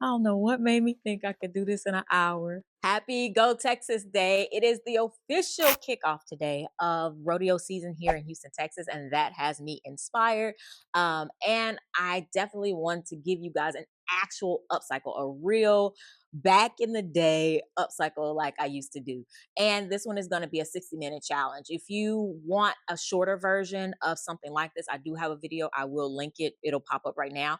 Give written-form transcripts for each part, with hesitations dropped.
I don't know what made me think I could do this in an hour. Happy Go Texas Day. It is the official kickoff today of rodeo season here in Houston, Texas, and that has me inspired. And I definitely want to give you guys an actual upcycle, a real back in the day upcycle like I used to do. And this one is going to be a 60-minute challenge. If you want a shorter version of something like this, I do have a video. I will link it. It'll pop up right now.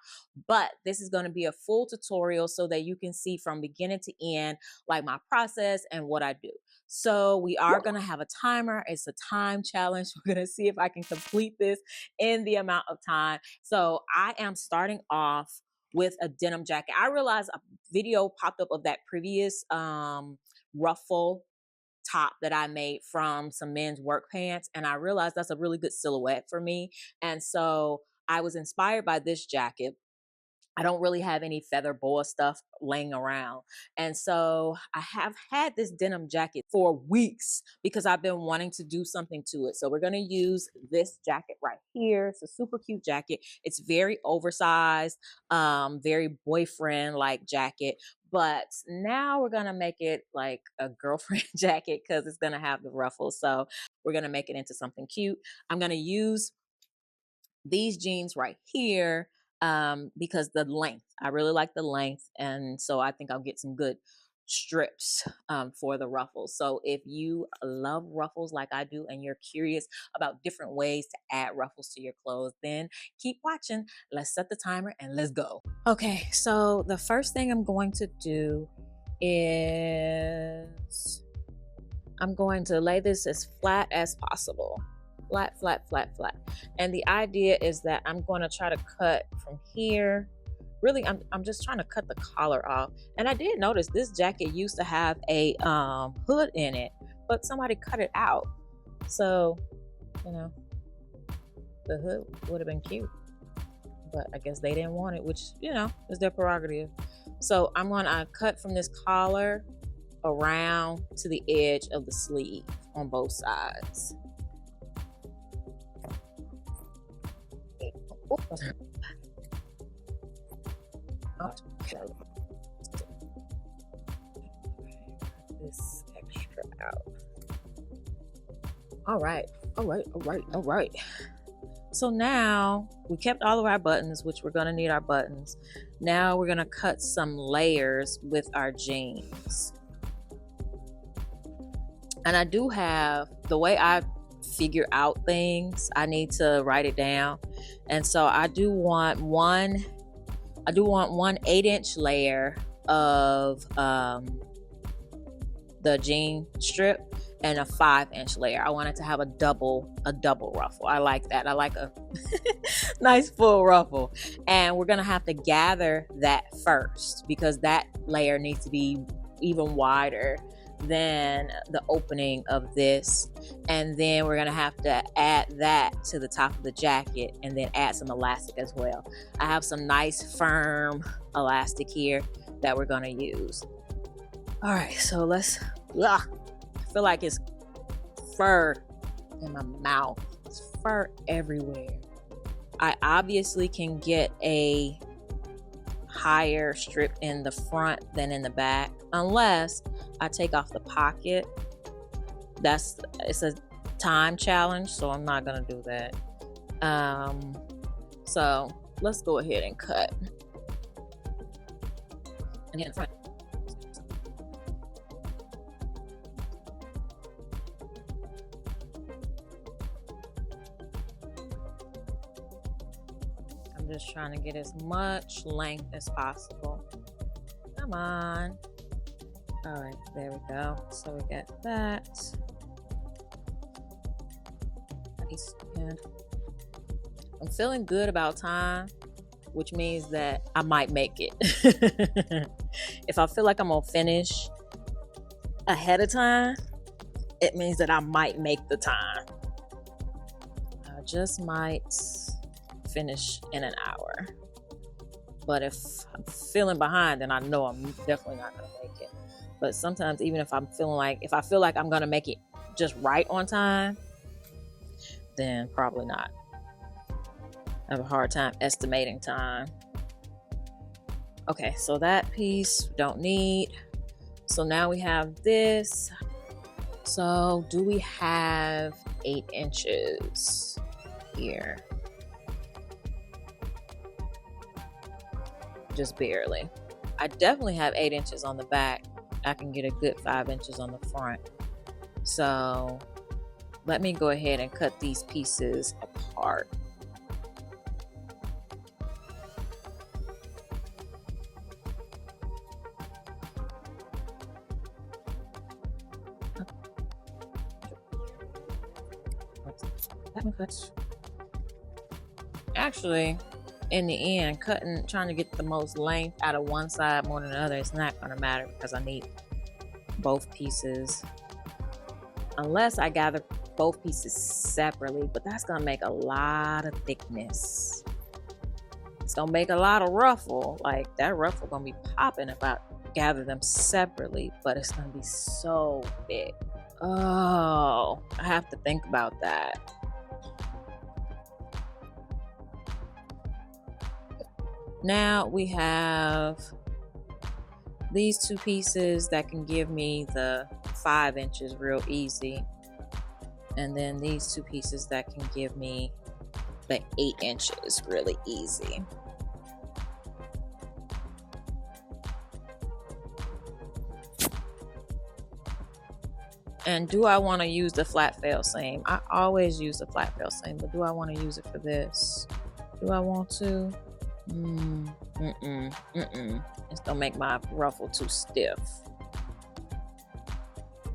But this is going to be a full tutorial so that you can see from beginning to end, like my process and what I do. So we are going to have a timer. It's a time challenge. We're going to see if I can complete this in the amount of time. So I am starting off with a denim jacket. I realized a video popped up of that previous ruffle top that I made from some men's work pants, and I realized that's a really good silhouette for me. And so I was inspired by this jacket. I don't really have any feather boa stuff laying around. And so I have had this denim jacket for weeks because I've been wanting to do something to it. So we're going to use this jacket right here. It's a super cute jacket. It's very oversized, very boyfriend like jacket. But now we're going to make it like a girlfriend jacket because it's going to have the ruffles. So we're going to make it into something cute. I'm going to use these jeans right here because the length, I really like the length, and so I think I'll get some good strips for the ruffles. So if you love ruffles like I do and you're curious about different ways to add ruffles to your clothes, then keep watching. Let's set the timer and let's go. Okay, so the first thing I'm going to do is I'm going to lay this as flat as possible. Flat, flat, flat, flat. And the idea is that I'm going to try to cut from here. Really, I'm just trying to cut the collar off. And I did notice this jacket used to have a hood in it, but somebody cut it out. So, you know, the hood would have been cute, but I guess they didn't want it, which, you know, is their prerogative. So I'm going to cut from this collar around to the edge of the sleeve on both sides. This extra out. All right. So now we kept all of our buttons, which we're gonna need our buttons. Now we're gonna cut some layers with our jeans. And I do have, the way I figure out things, I need to write it down. And so I do want one 8-inch layer of the jean strip and a 5-inch layer. I want it to have a double ruffle. I like that. I like a nice full ruffle. And we're gonna have to gather that first because that layer needs to be even wider than the opening of this. And then we're gonna have to add that to the top of the jacket and then add some elastic as well. I have some nice firm elastic here that we're gonna use. All right, so let's, I feel like it's fur in my mouth. It's fur everywhere. I obviously can get a higher strip in the front than in the back, unless I take off the pocket. It's a time challenge, so I'm not gonna do that. So let's go ahead and cut. And in front. I'm just trying to get as much length as possible. Come on. All right, there we go. So we got that. And I'm feeling good about time, which means that I might make it. If I feel like I'm gonna finish ahead of time, it means that I might make the time. I just might finish in an hour. But if I'm feeling behind, then I know I'm definitely not gonna make it. But sometimes, even if I feel like I'm gonna make it just right on time, then probably not. I have a hard time estimating time. Okay, so that piece we don't need. So now we have this. So do we have 8 inches here? Just barely. I definitely have 8 inches on the back. I can get a good 5 inches on the front. So let me go ahead and cut these pieces apart. Actually, in the end, trying to get the most length out of one side more than the other, it's not going to matter because I need both pieces. Unless I gather both pieces separately, but that's going to make a lot of thickness. It's going to make a lot of ruffle. Like that ruffle going to be popping if I gather them separately, but it's going to be so thick. Oh, I have to think about that. Now we have these 2 pieces that can give me the 5 inches real easy. And then these 2 pieces that can give me the 8 inches really easy. And do I want to use the flat fail seam? I always use the flat fail seam, but do I want to use it for this? Do I want to? It's gonna make my ruffle too stiff.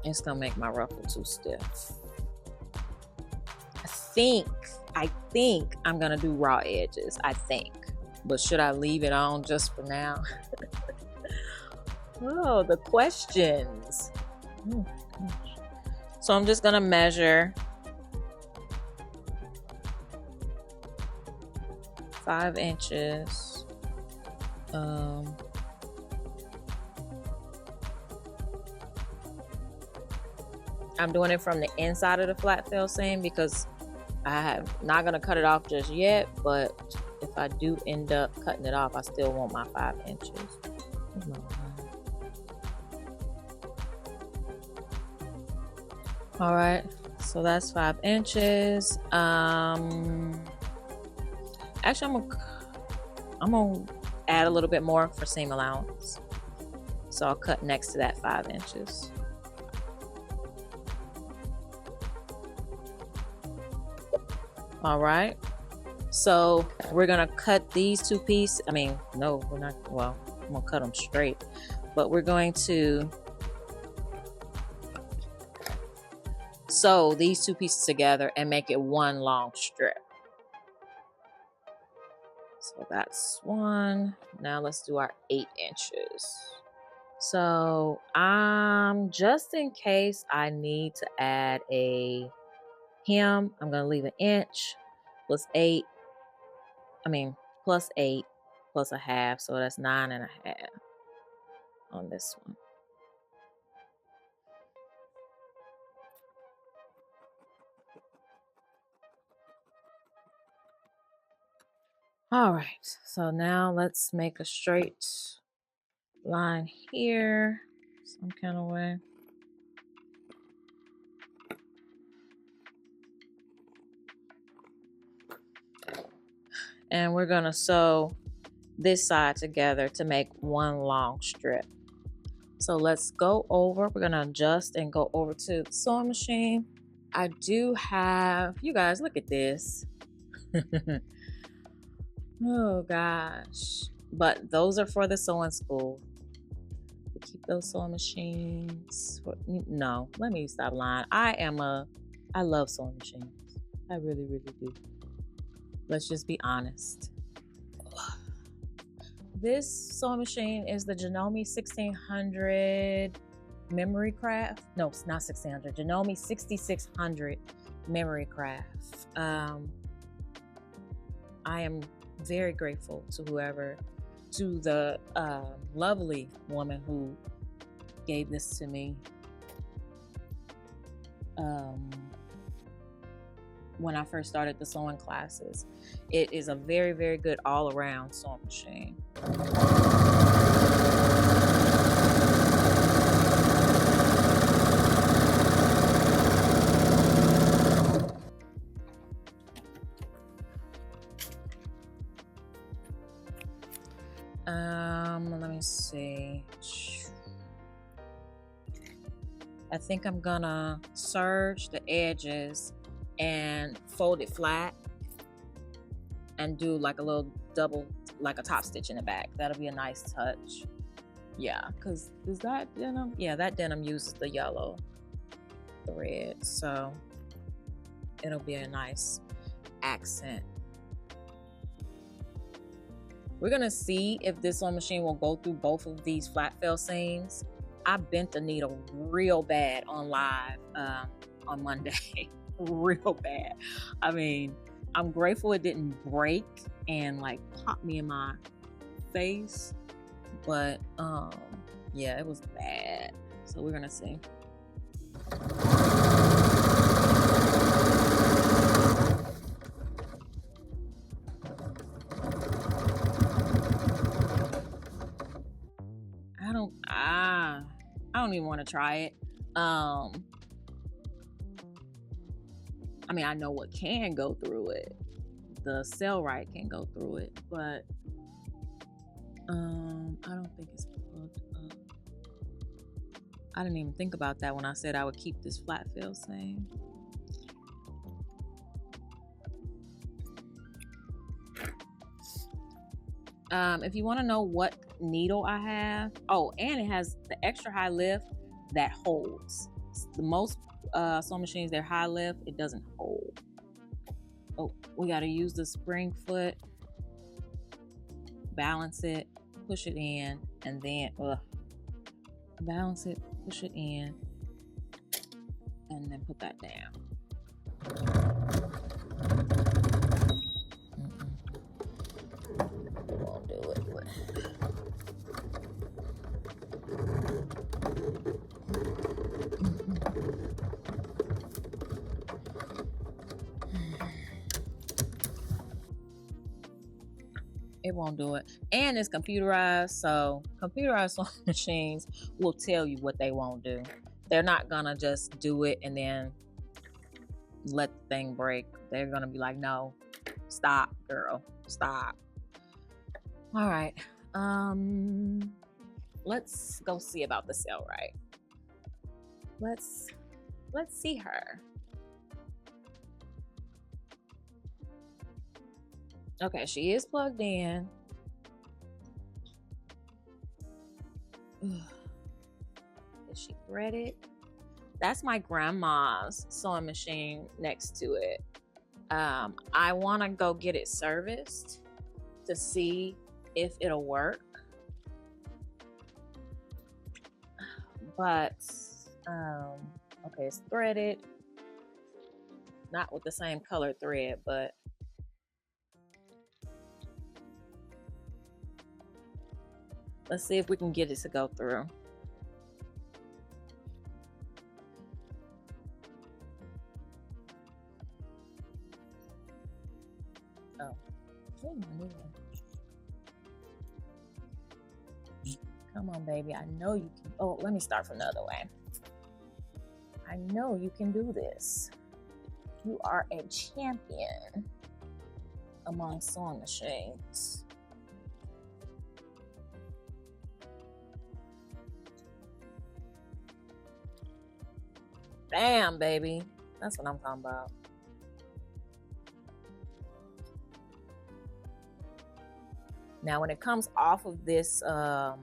It's gonna make my ruffle too stiff. I think I'm gonna do raw edges. I think, but should I leave it on just for now? Oh, the questions. So I'm just gonna measure 5 inches. I'm doing it from the inside of the flat fail seam because I'm not gonna cut it off just yet, but if I do end up cutting it off, I still want my 5 inches. All right, so that's 5 inches. Actually, I'm gonna add a little bit more for seam allowance. So I'll cut next to that 5 inches. All right, so we're gonna cut these 2 pieces. I mean, no, we're not. Well, I'm gonna cut them straight, but we're going to sew these 2 pieces together and make it one long strip. So that's 1. Now let's do our 8 inches. So just in case I need to add a hem, I'm gonna leave 1 inch plus 8. Plus 8 plus a half, so that's 9.5 on this one. All right, so now let's make a straight line here, some kind of way. And we're gonna sew this side together to make one long strip. So let's go over, we're gonna adjust and go over to the sewing machine. I do have, you guys, look at this. Oh gosh. But those are for the sewing school. Keep those sewing machines. No, let me stop lying. I love sewing machines. I really, really do. Let's just be honest. This sewing machine is the Janome 1600 Memory Craft. No, it's not 1600. Janome 6600 Memory Craft. I am very grateful to the lovely woman who gave this to me when I first started the sewing classes. It is a very, very good all-around sewing machine. Let me see. I think I'm gonna serge the edges and fold it flat and do like a little double, like a top stitch in the back. That'll be a nice touch. Yeah, because is that denim? Yeah, that denim uses the yellow thread, so it'll be a nice accent. We're gonna see if this sewing machine will go through both of these flat fell seams. I bent the needle real bad on live on Monday. Real bad. I mean, I'm grateful it didn't break and like pop me in my face, but yeah, it was bad. So we're gonna see. I don't even want to try it. I mean, I know what can go through it. The Cellrite can go through it, but I don't think it's plugged up. I didn't even think about that when I said I would keep this flat fill seam. If you want to know what needle I have, oh, and it has the extra high lift that holds. The most sewing machines, they're high lift, it doesn't hold. Oh, we got to use the spring foot, balance it, push it in, and then balance it, push it in, and then put that down. It won't do it. It won't do it. And it's computerized, so computerized sewing machines will tell you what they won't do. They're not gonna just do it and then let the thing break. They're gonna be like, no, stop, girl, stop. All right, let's go see about the Cellrite. Let's see her. Okay, she is plugged in. Is she threaded? That's my grandma's sewing machine next to it. I want to go get it serviced to see if it'll work. But okay, it's threaded. Not with the same color thread, but let's see if we can get it to go through. Oh, come on, baby. I know you can. Oh, let me start from the other way. I know you can do this. You are a champion among sewing machines. Bam, baby. That's what I'm talking about. Now, when it comes off of this, yeah,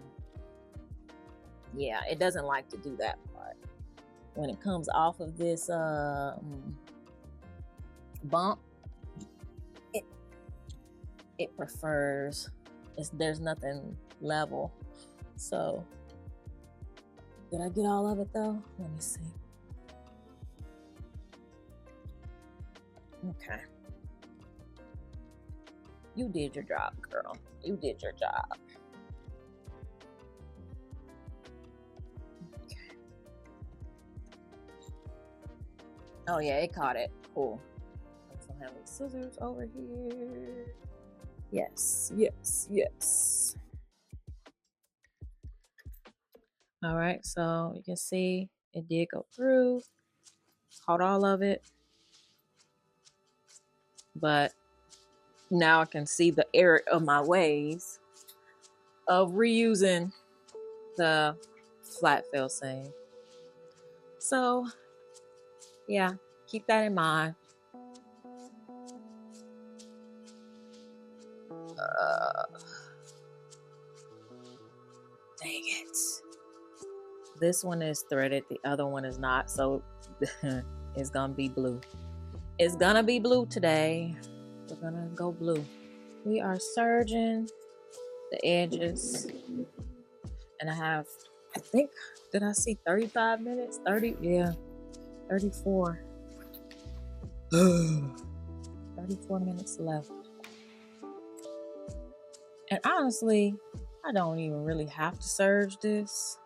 it doesn't like to do that part. When it comes off of this bump, it prefers, there's nothing level. So, did I get all of it though? Let me see. Okay. You did your job, girl. You did your job. Okay. Oh yeah, it caught it. Cool. I don't have any scissors over here. Yes, yes, yes. All right, so you can see it did go through. Caught all of it. But now I can see the error of my ways. of reusing the flat fill seam. So yeah, keep that in mind. Dang it. This one is threaded, the other one is not, so it's gonna be blue. It's gonna be blue today. We're gonna go blue. We are serging the edges, and I think, did I see 35 minutes? 30, yeah, 34. 34 minutes left. And honestly, I don't even really have to serge this.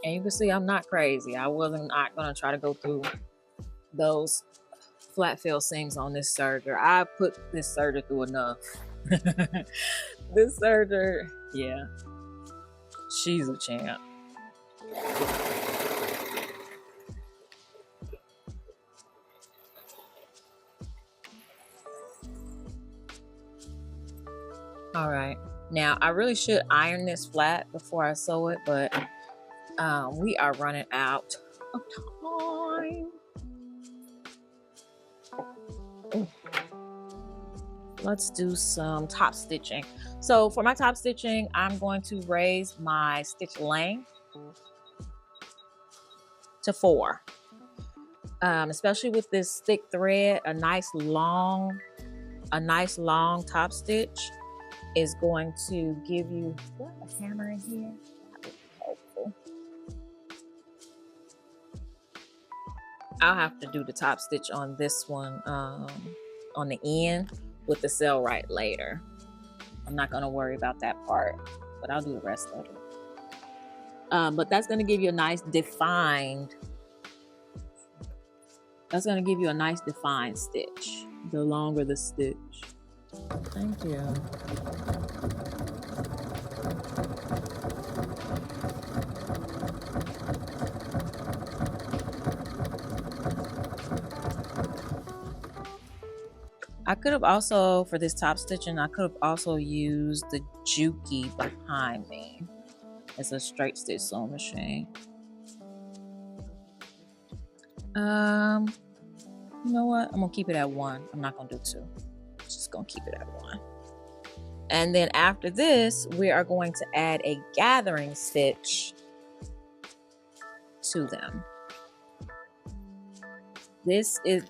And you can see I'm not crazy. I wasn't not gonna try to go through those flat fill seams on this serger. I put this serger through enough. This serger, yeah, she's a champ. All right, now I really should iron this flat before I sew it, but we are running out of time. Ooh. Let's do some top stitching. So for my top stitching, I'm going to raise my stitch length to 4. Especially with this thick thread, a nice long top stitch is going to give you, do I have a hammer in here? That would be helpful. I'll have to do the top stitch on this one on the end with the cell right later. I'm not gonna worry about that part, but I'll do the rest of it. But that's gonna give you a nice defined, stitch, the longer the stitch. Thank you. I could have also, for this top stitching, I could have also used the Juki behind me. It's a straight stitch sewing machine. You know what? I'm gonna keep it at 1. I'm not gonna do 2. Just gonna keep it at 1. And then after this, we are going to add a gathering stitch to them.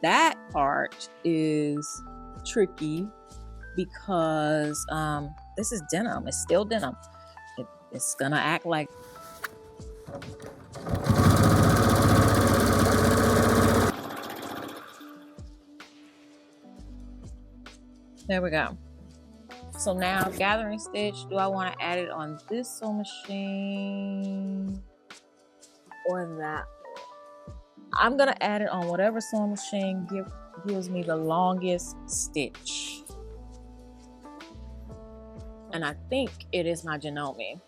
That part is tricky because this is denim. It's still denim. It's gonna act like there we go. So now gathering stitch, do I want to add it on this sewing machine or that? I'm gonna add it on whatever sewing machine gives me the longest stitch. And I think it is my Janome.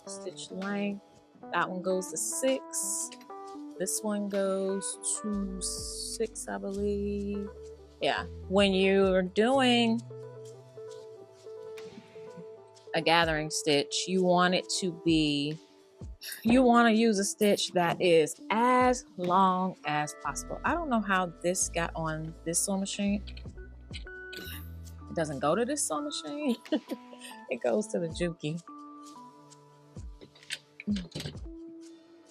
Stitch length, that one goes to 6. This one goes to 6, I believe. Yeah, when you're doing a gathering stitch, you want to use a stitch that is as long as possible. I don't know how this got on this sewing machine. It doesn't go to this sewing machine. It goes to the Juki.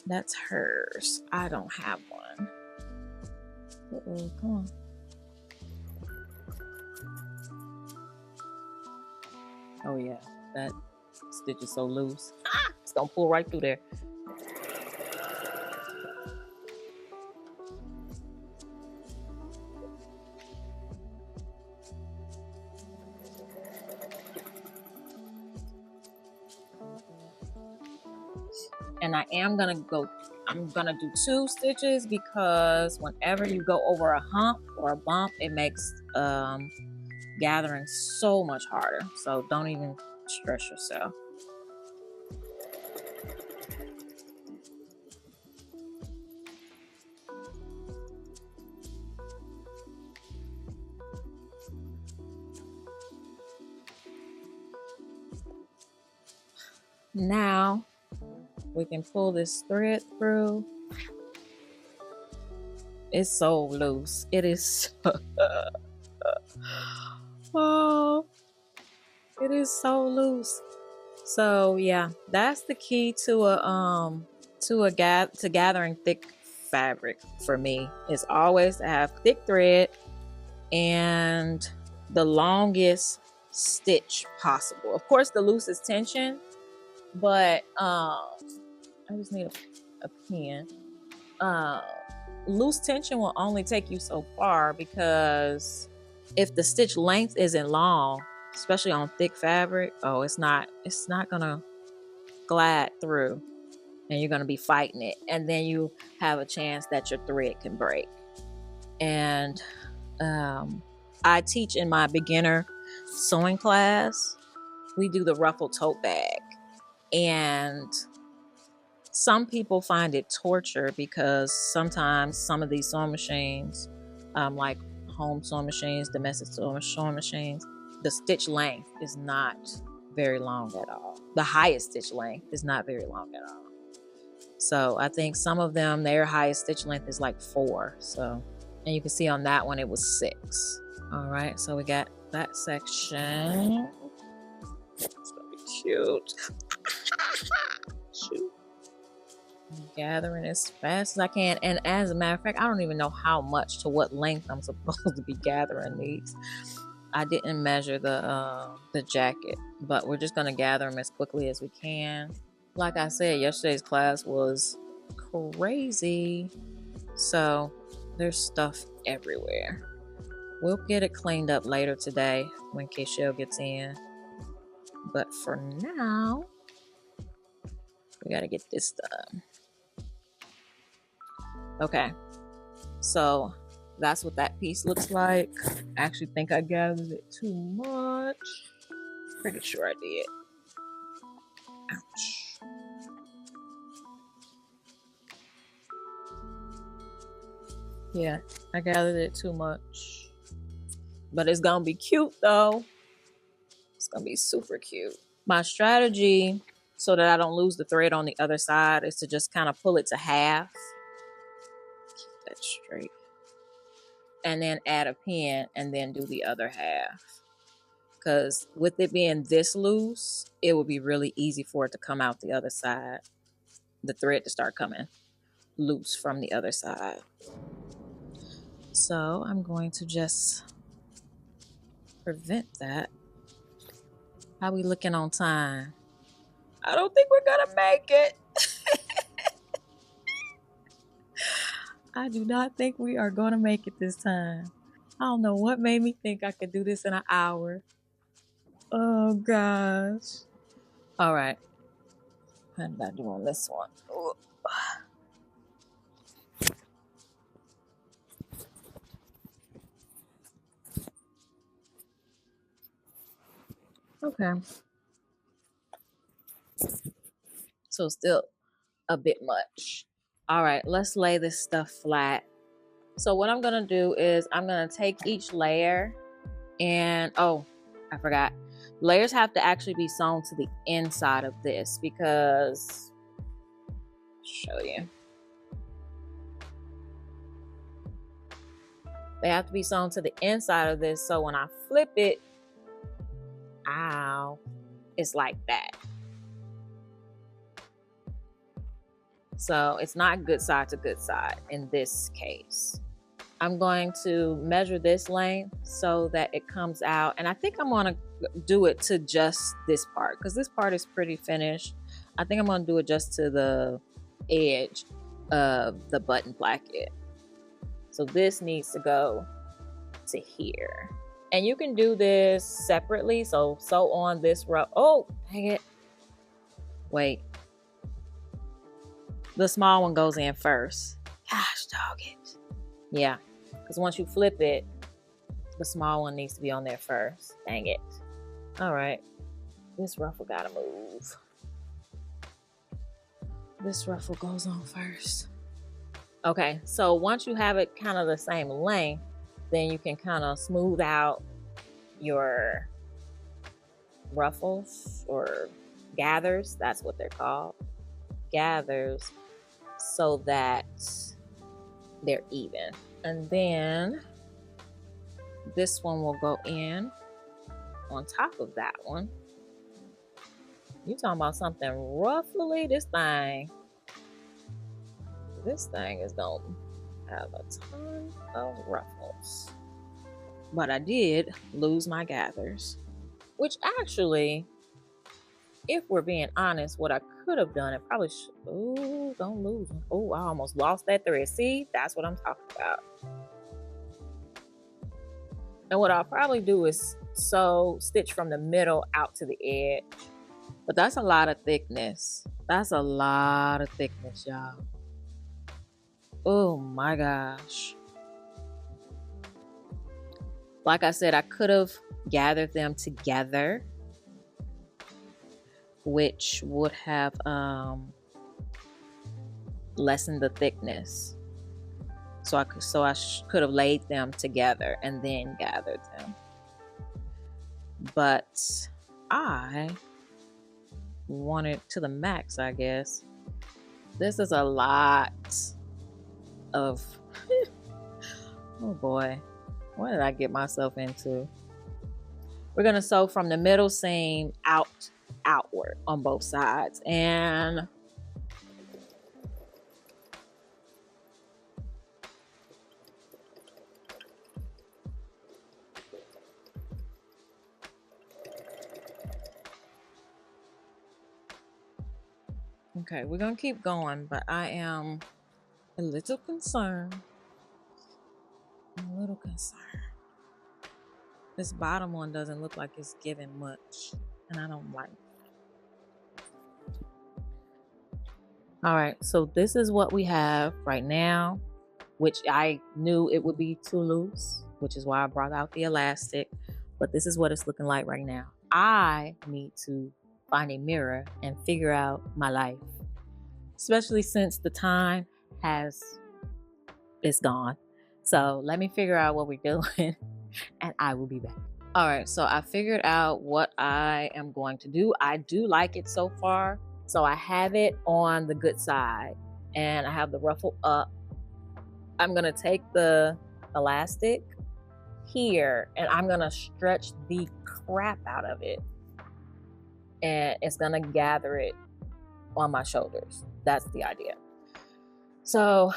That's hers. I don't have one. Uh-oh, come on. Oh yeah, that stitch is so loose. Ah, it's gonna pull right through there. And I'm gonna do 2 stitches because whenever you go over a hump or a bump, it makes gathering so much harder. So don't even stress yourself. Now we can pull this thread through. It's so loose. It is oh, it is so loose. So yeah, that's the key to gathering thick fabric for me, is always to have thick thread and the longest stitch possible. Of course, the loosest tension, but I just need a pen. Loose tension will only take you so far, because if the stitch length isn't long, especially on thick fabric, oh, it's not gonna glide through, and you're gonna be fighting it, and then you have a chance that your thread can break. And I teach in my beginner sewing class. We do the Ruffle tote bag, and some people find it torture, because sometimes some of these sewing machines, like home sewing machines, domestic sewing machines, the stitch length is not very long at all. The highest stitch length is not very long at all. So I think some of them, their highest stitch length is like 4. So, and you can see on that one it was 6. All right, so we got that section. It's gonna be cute. Shoot. I'm gathering as fast as I can, and as a matter of fact, I don't even know how much, to what length I'm supposed to be gathering these. I didn't measure the jacket, but we're just gonna gather them as quickly as we can. Like I said, yesterday's class was crazy, so there's stuff everywhere. We'll get it cleaned up later today when Kishel gets in, but for now, we gotta get this done. Okay, so that's what that piece looks like. I actually think I gathered it too much. Pretty sure I did. Ouch. Yeah, I gathered it too much. But it's gonna be cute though. It's gonna be super cute. My strategy, so that I don't lose the thread on the other side, is to just kind of pull it to half. Keep that straight. And then add a pin and then do the other half. Because with it being this loose, it would be really easy for it to come out the other side. The thread to start coming loose from the other side. So I'm going to just prevent that. How we looking on time? I don't think we're gonna make it. I do not think we are gonna make it this time. I don't know what made me think I could do this in an hour. Oh gosh. All right. How did I do on this one? Ooh. Okay. So still a bit much. All right, let's lay this stuff flat. So what I'm gonna do is I'm gonna take each layer and, oh, I forgot. Layers have to actually be sewn to the inside of this, because, I'll show you. They have to be sewn to the inside of this, so when I flip it, ow, it's like that. So it's not good side to good side in this case. I'm going to measure this length so that it comes out, and I think I'm gonna do it to just this part, because this part is pretty finished. I think I'm gonna do it just to the edge of the button placket. So this needs to go to here. And you can do this separately. So sew on this row. Oh, dang it. Wait. The small one goes in first. Gosh, dog it. Yeah, because once you flip it, the small one needs to be on there first. Dang it. All right. This ruffle gotta move. This ruffle goes on first. Okay, so once you have it kind of the same length, then you can kind of smooth out your ruffles or gathers, that's what they're called, gathers, so that they're even. And then this one will go in on top of that one. You talking about something ruffly? This thing is gonna have a ton of ruffles. But I did lose my gathers, which actually, if we're being honest, what I could have done, it probably should. Oh, don't lose them. Oh, I almost lost that thread. See, that's what I'm talking about. And what I'll probably do is stitch from the middle out to the edge. But that's a lot of thickness. That's a lot of thickness, y'all. Oh my gosh. Like I said, I could have gathered them together, which would have lessened the thickness. So I could have laid them together and then gathered them. But I want it to the max, I guess. This is a lot of oh boy, what did I get myself into? We're gonna sew from the middle seam outward on both sides, and okay, we're gonna keep going, but I am a little concerned. I'm a little concerned. This bottom one doesn't look like it's giving much, and I don't like it. All right, so this is what we have right now, which I knew it would be too loose, which is why I brought out the elastic, but this is what it's looking like right now. I need to find a mirror and figure out my life, especially since the time is gone. So let me figure out what we're doing and I will be back. All right, so I figured out what I am going to do. I do like it so far. So I have it on the good side and I have the ruffle up. I'm gonna take the elastic here and I'm gonna stretch the crap out of it. And it's gonna gather it on my shoulders. That's the idea. So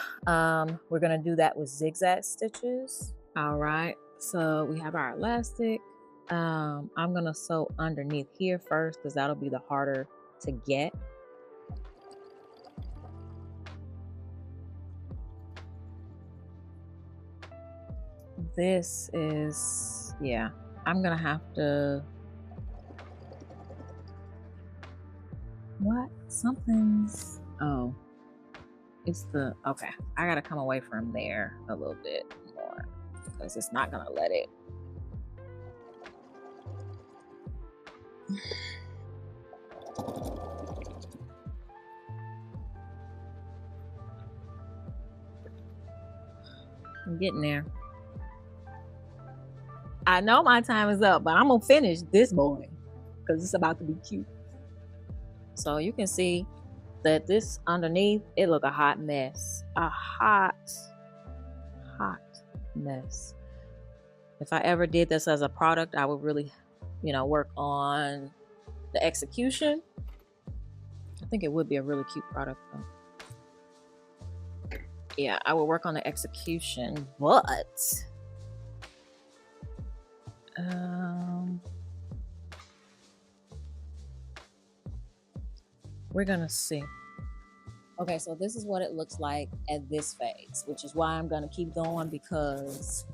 we're gonna do that with zigzag stitches. All right, so we have our elastic. I'm gonna sew underneath here first because that'll be the harder to get. This is, yeah, I'm gonna have to, what? Something's, oh, it's the, okay, I gotta come away from there a little bit more because it's not gonna let it. I'm getting there. I know my time is up, but I'm gonna finish this boy because it's about to be cute. So you can see that this underneath, it look a hot mess. A hot mess. If I ever did this as a product, I would really, work on the execution. I think it would be a really cute product though. Yeah, I would work on the execution, but we're gonna see. Okay, so this is what it looks like at this phase, which is why I'm gonna keep going because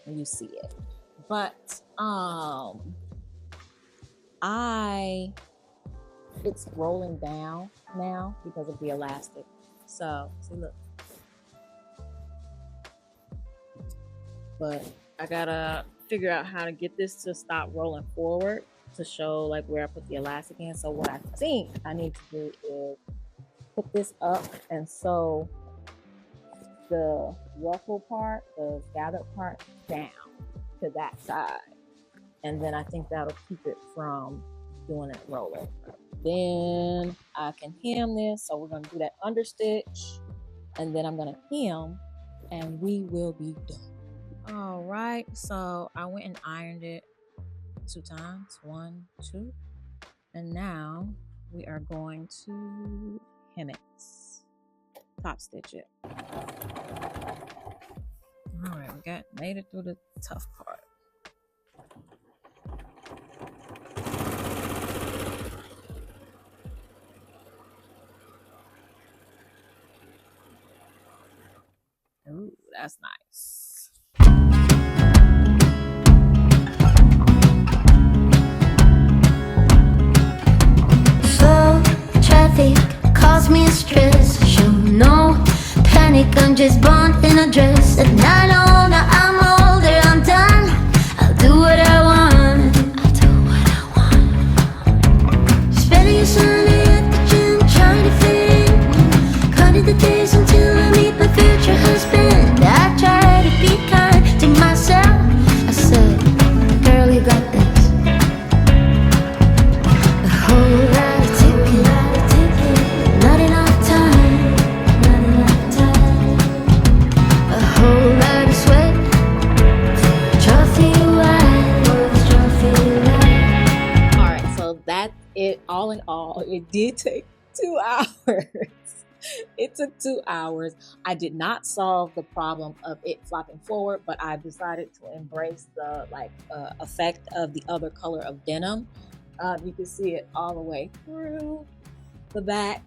you see it. But it's rolling down now because of the elastic. So see, look. But I gotta figure out how to get this to stop rolling forward to show like where I put the elastic in. So what I think I need to do is put this up and sew the ruffle part, the gathered part, down to that side. And then I think that'll keep it from doing it rolling. then I can hem this. So we're going to do that understitch, and then I'm going to hem, and we will be done. All right, so I went and ironed it 2 times, 1, 2, and now we are going to hem it, top stitch it. All right, we made it through the tough part. Ooh, that's nice. Slow traffic cause me stress. Show no panic, I'm just born in a dress. At night on, I'm older, I'm done. I'll do what I want. I'll do what I want. Spending a Sunday at the gym, trying to fit in. Counting the days until I meet my future husband. I try to be kind to myself. I said, girl, you got this. A whole lot of ticking, not enough time, not enough time. A whole lot of sweat, trophy white, trophy white. All right, so that's it. All in all, it did take 2 hours. It took 2 hours. I did not solve the problem of it flopping forward, but I decided to embrace the effect of the other color of denim. You can see it all the way through the back.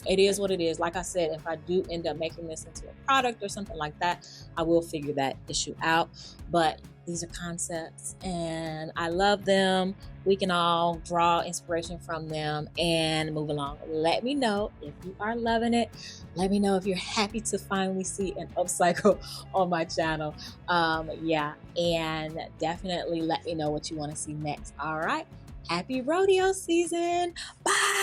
It is what it is. Like I said, if I do end up making this into a product or something like that, I will figure that issue out. But these are concepts and I love them. We can all draw inspiration from them and move along. Let me know if you are loving it. Let me know if you're happy to finally see an upcycle on my channel. Yeah, and definitely let me know what you want to see next. All right, happy rodeo season. Bye.